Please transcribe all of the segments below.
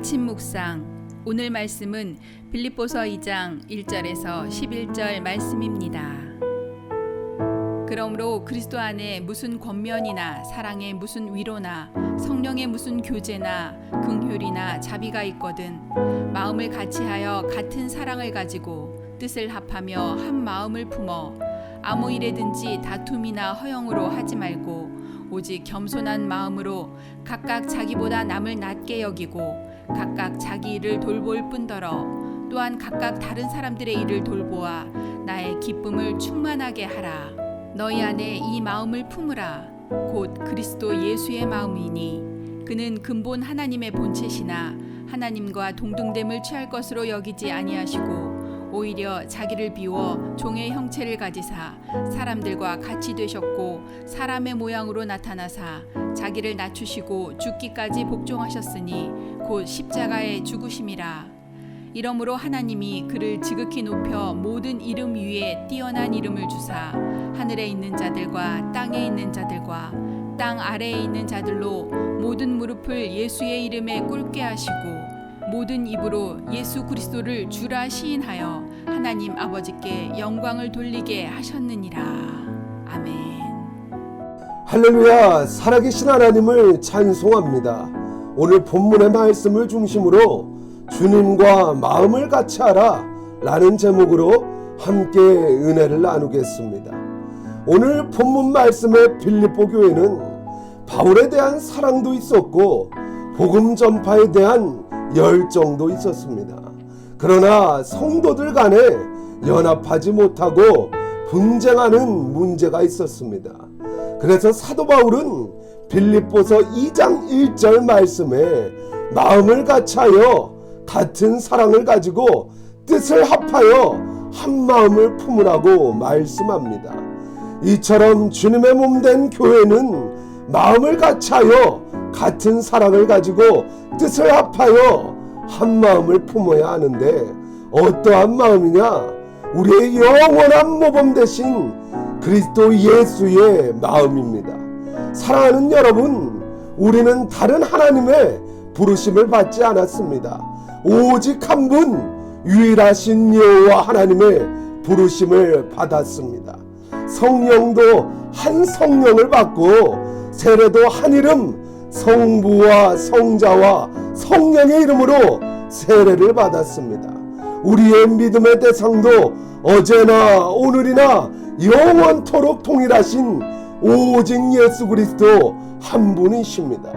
아침 묵상. 오늘 말씀은 빌립보서 2장 1절에서 11절 말씀입니다. 그러므로 그리스도 안에 무슨 권면이나 사랑의 무슨 위로나 성령의 무슨 교제나 긍휼이나 자비가 있거든 마음을 같이하여 같은 사랑을 가지고 뜻을 합하며 한 마음을 품어 아무 일에든지 다툼이나 허영으로 하지 말고 오직 겸손한 마음으로 각각 자기보다 남을 낮게 여기고 각각 자기 일을 돌볼 뿐더러 또한 각각 다른 사람들의 일을 돌보아 나의 기쁨을 충만하게 하라. 너희 안에 이 마음을 품으라. 곧 그리스도 예수의 마음이니 그는 근본 하나님의 본체시나 하나님과 동등됨을 취할 것으로 여기지 아니하시고 오히려 자기를 비워 종의 형체를 가지사 사람들과 같이 되셨고 사람의 모양으로 나타나사 자기를 낮추시고 죽기까지 복종하셨으니 곧 십자가의 죽으심이라. 이러므로 하나님이 그를 지극히 높여 모든 이름 위에 뛰어난 이름을 주사 하늘에 있는 자들과 땅에 있는 자들과 땅 아래에 있는 자들로 모든 무릎을 예수의 이름에 꿇게 하시고 모든 입으로 예수 그리스도를 주라 시인하여 하나님 아버지께 영광을 돌리게 하셨느니라. 아멘. 할렐루야. 살아계신 하나님을 찬송합니다. 오늘 본문의 말씀을 중심으로 주님과 마음을 같이 하라 라는 제목으로 함께 은혜를 나누겠습니다. 오늘 본문 말씀의 빌립보 교회는 바울에 대한 사랑도 있었고 복음 전파에 대한 열정도 있었습니다. 그러나 성도들 간에 연합하지 못하고 분쟁하는 문제가 있었습니다. 그래서 사도 바울은 빌립보서 2장 1절 말씀에 마음을 같이하여 같은 사랑을 가지고 뜻을 합하여 한 마음을 품으라고 말씀합니다. 이처럼 주님의 몸 된 교회는 마음을 같이하여 같은 사랑을 가지고 뜻을 합하여 한 마음을 품어야 하는데 어떠한 마음이냐? 우리의 영원한 모범 되신 그리스도 예수의 마음입니다. 사랑하는 여러분, 우리는 다른 하나님의 부르심을 받지 않았습니다. 오직 한 분 유일하신 여호와 하나님의 부르심을 받았습니다. 성령도 한 성령을 받고 세례도 한 이름 성부와 성자와 성령의 이름으로 세례를 받았습니다. 우리의 믿음의 대상도 어제나 오늘이나 영원토록 동일하신 오직 예수 그리스도 한 분이십니다.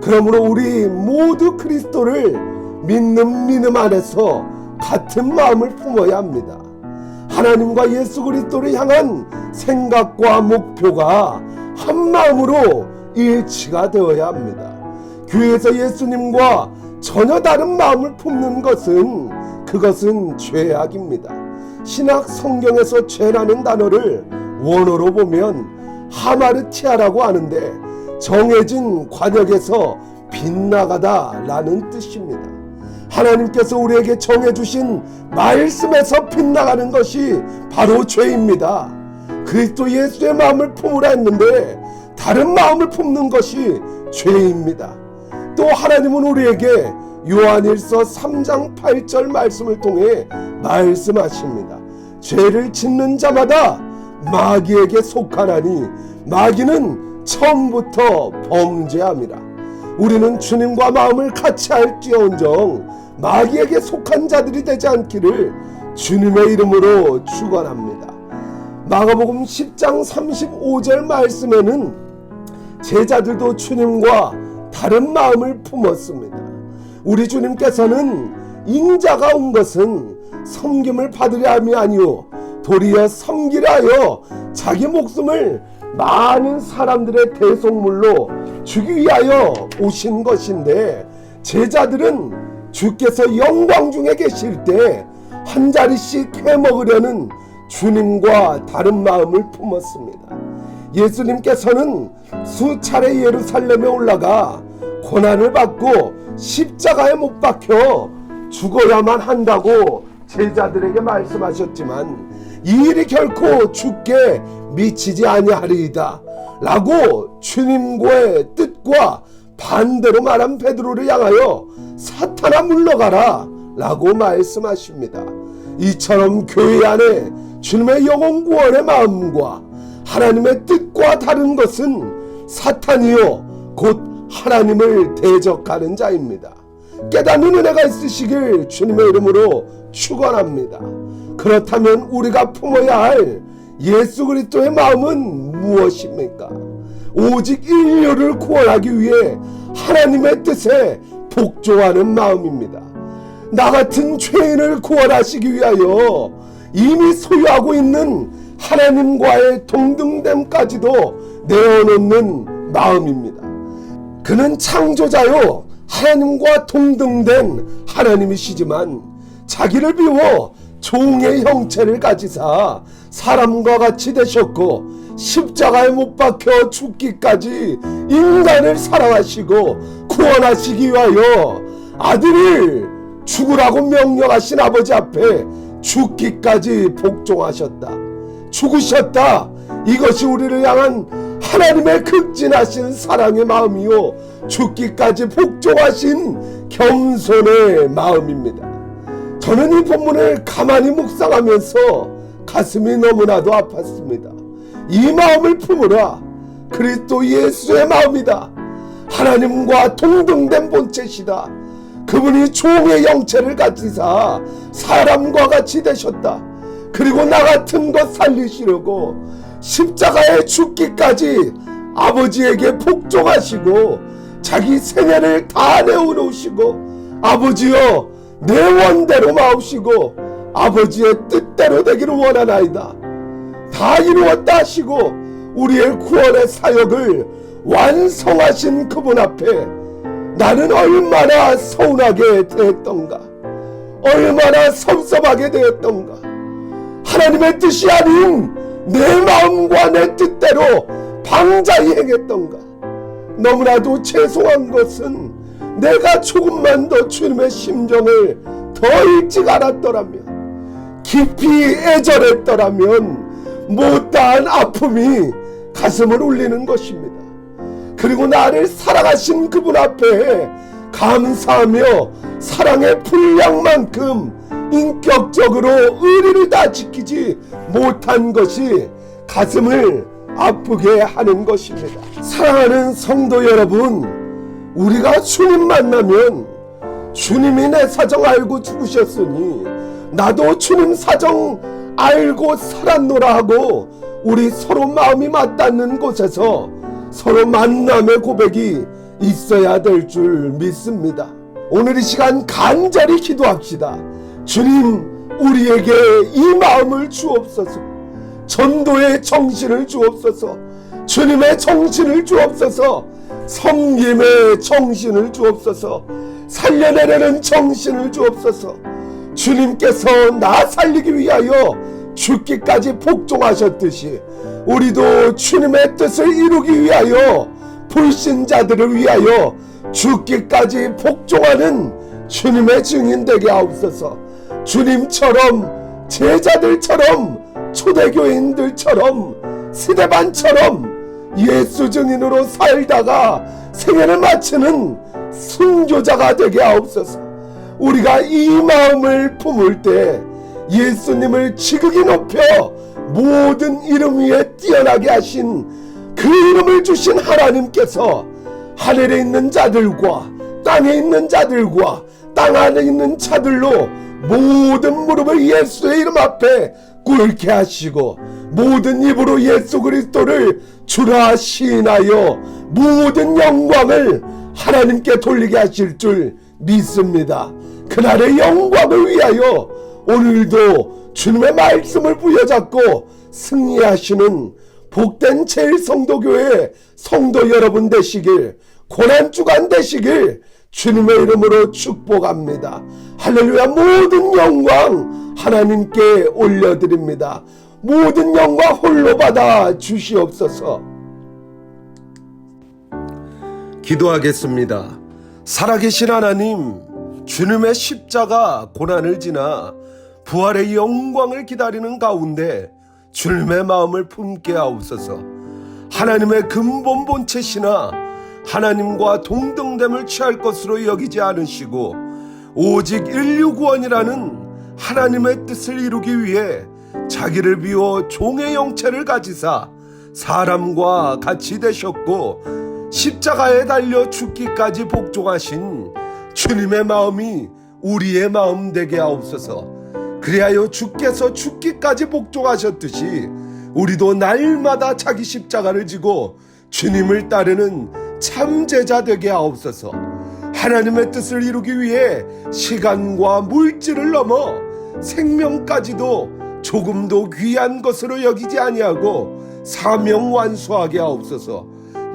그러므로 우리 모두 그리스도를 믿는 믿음 안에서 같은 마음을 품어야 합니다. 하나님과 예수 그리스도를 향한 생각과 목표가 한 마음으로 일치가 되어야 합니다. 교회에서 예수님과 전혀 다른 마음을 품는 그것은 죄악입니다. 신약 성경에서 죄라는 단어를 원어로 보면 하마르티아라고 하는데 정해진 관역에서 빗나가다 라는 뜻입니다. 하나님께서 우리에게 정해주신 말씀에서 빗나가는 것이 바로 죄입니다. 그리스도 예수의 마음을 품으라 했는데 다른 마음을 품는 것이 죄입니다. 또 하나님은 우리에게 요한일서 3장 8절 말씀을 통해 말씀하십니다. 죄를 짓는 자마다 마귀에게 속하나니 마귀는 처음부터 범죄함이라. 우리는 주님과 마음을 같이 할지언정 마귀에게 속한 자들이 되지 않기를 주님의 이름으로 축원합니다. 마가복음 10장 35절 말씀에는 제자들도 주님과 다른 마음을 품었습니다. 우리 주님께서는 인자가 온 것은 섬김을 받으려 함이 아니요 도리어 섬기려 하여 자기 목숨을 많은 사람들의 대속물로 주기 위하여 오신 것인데 제자들은 주께서 영광 중에 계실 때 한 자리씩 해먹으려는 주님과 다른 마음을 품었습니다. 예수님께서는 수차례 예루살렘에 올라가 고난을 받고 십자가에 못 박혀 죽어야만 한다고 제자들에게 말씀하셨지만 이 일이 결코 주께 미치지 아니하리이다 라고 주님과의 뜻과 반대로 말한 베드로를 향하여 사탄 하나 물러가라 라고 말씀하십니다. 이처럼 교회 안에 주님의 영혼 구원의 마음과 하나님의 뜻과 다른 것은 사탄이요 곧 하나님을 대적하는 자입니다. 깨닫는 은혜가 있으시길 주님의 이름으로 축원합니다. 그렇다면 우리가 품어야 할 예수 그리스도의 마음은 무엇입니까? 오직 인류를 구원하기 위해 하나님의 뜻에 복종하는 마음입니다. 나 같은 죄인을 구원하시기 위하여 이미 소유하고 있는 하나님과의 동등됨까지도 내어놓는 마음입니다. 그는 창조자요 하나님과 동등된 하나님이시지만 자기를 비워 종의 형체를 가지사 사람과 같이 되셨고 십자가에 못 박혀 죽기까지 인간을 사랑하시고 구원하시기 위하여 아들을 죽으라고 명령하신 아버지 앞에 죽기까지 복종하셨다. 죽으셨다. 이것이 우리를 향한 하나님의 극진하신 사랑의 마음이요 죽기까지 복종하신 겸손의 마음입니다. 저는 이 본문을 가만히 묵상하면서 가슴이 너무나도 아팠습니다. 이 마음을 품으라. 그리스도 예수의 마음이다. 하나님과 동등된 본체시다. 그분이 종의 영체를 가지사 사람과 같이 되셨다. 그리고 나 같은 것 살리시려고 십자가에 죽기까지 아버지에게 복종하시고 자기 생애를 다 내어놓으시고 아버지여 내 원대로 마옵시고 아버지의 뜻대로 되기를 원하나이다. 다 이루었다 하시고 우리의 구원의 사역을 완성하신 그분 앞에 나는 얼마나 서운하게 되었던가, 얼마나 섭섭하게 되었던가. 하나님의 뜻이 아닌 내 마음과 내 뜻대로 방자히 행했던가. 너무나도 죄송한 것은 내가 조금만 더 주님의 심정을 더 일찍 알았더라면, 깊이 애절했더라면 못다한 아픔이 가슴을 울리는 것입니다. 그리고 나를 사랑하신 그분 앞에 감사하며 사랑의 분량만큼 인격적으로 의리를 다 지키지 못한 것이 가슴을 아프게 하는 것입니다. 사랑하는 성도 여러분, 우리가 주님 만나면 주님이 내 사정 알고 죽으셨으니 나도 주님 사정 알고 살았노라 하고 우리 서로 마음이 맞닿는 곳에서 서로 만남의 고백이 있어야 될 줄 믿습니다. 오늘 이 시간 간절히 기도합시다. 주님, 우리에게 이 마음을 주옵소서. 전도의 정신을 주옵소서. 주님의 정신을 주옵소서. 섬김의 정신을 주옵소서. 살려내려는 정신을 주옵소서. 주님께서 나 살리기 위하여 죽기까지 복종하셨듯이 우리도 주님의 뜻을 이루기 위하여 불신자들을 위하여 죽기까지 복종하는 주님의 증인 되게 하옵소서. 주님처럼, 제자들처럼, 초대교인들처럼, 스데반처럼 예수 증인으로 살다가 생애를 마치는 순교자가 되게 하옵소서. 우리가 이 마음을 품을 때 예수님을 지극히 높여 모든 이름 위에 뛰어나게 하신 그 이름을 주신 하나님께서 하늘에 있는 자들과 땅에 있는 자들과 땅 안에 있는 자들로 모든 무릎을 예수의 이름 앞에 꿇게 하시고 모든 입으로 예수 그리스도를 주라 시인하여 모든 영광을 하나님께 돌리게 하실 줄 믿습니다. 그날의 영광을 위하여 오늘도 주님의 말씀을 부여잡고 승리하시는 복된 제일성도교회 성도 여러분 되시길, 고난주간 되시길 주님의 이름으로 축복합니다. 할렐루야. 모든 영광 하나님께 올려드립니다. 모든 영광 홀로 받아 주시옵소서. 기도하겠습니다. 살아계신 하나님, 주님의 십자가 고난을 지나 부활의 영광을 기다리는 가운데 주님의 마음을 품게 하옵소서. 하나님의 근본 본체시나 하나님과 동등됨을 취할 것으로 여기지 않으시고 오직 인류 구원이라는 하나님의 뜻을 이루기 위해 자기를 비워 종의 형체를 가지사 사람과 같이 되셨고 십자가에 달려 죽기까지 복종하신 주님의 마음이 우리의 마음 되게 하옵소서. 그리하여 주께서 죽기까지 복종하셨듯이 우리도 날마다 자기 십자가를 지고 주님을 따르는 참 제자 되게 하옵소서. 하나님의 뜻을 이루기 위해 시간과 물질을 넘어 생명까지도 조금도 귀한 것으로 여기지 아니하고 사명 완수하게 하옵소서.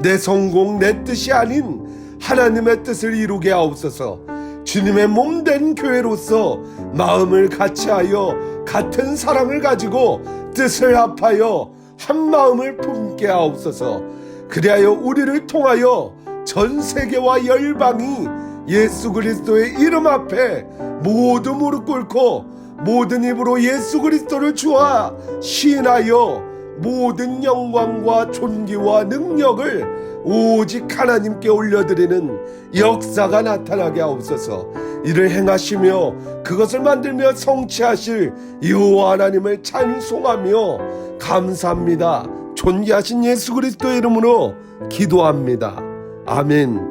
내 성공 내 뜻이 아닌 하나님의 뜻을 이루게 하옵소서. 주님의 몸된 교회로서 마음을 같이하여 같은 사랑을 가지고 뜻을 합하여 한 마음을 품게 하옵소서. 그리하여 우리를 통하여 전 세계와 열방이 예수 그리스도의 이름 앞에 모두 무릎 꿇고 모든 입으로 예수 그리스도를 주와 시인하여 모든 영광과 존귀와 능력을 오직 하나님께 올려드리는 역사가 나타나게 하옵소서. 이를 행하시며 그것을 만들며 성취하실 여호와 하나님을 찬송하며 감사합니다. 존귀하신 예수 그리스도의 이름으로 기도합니다. 아멘.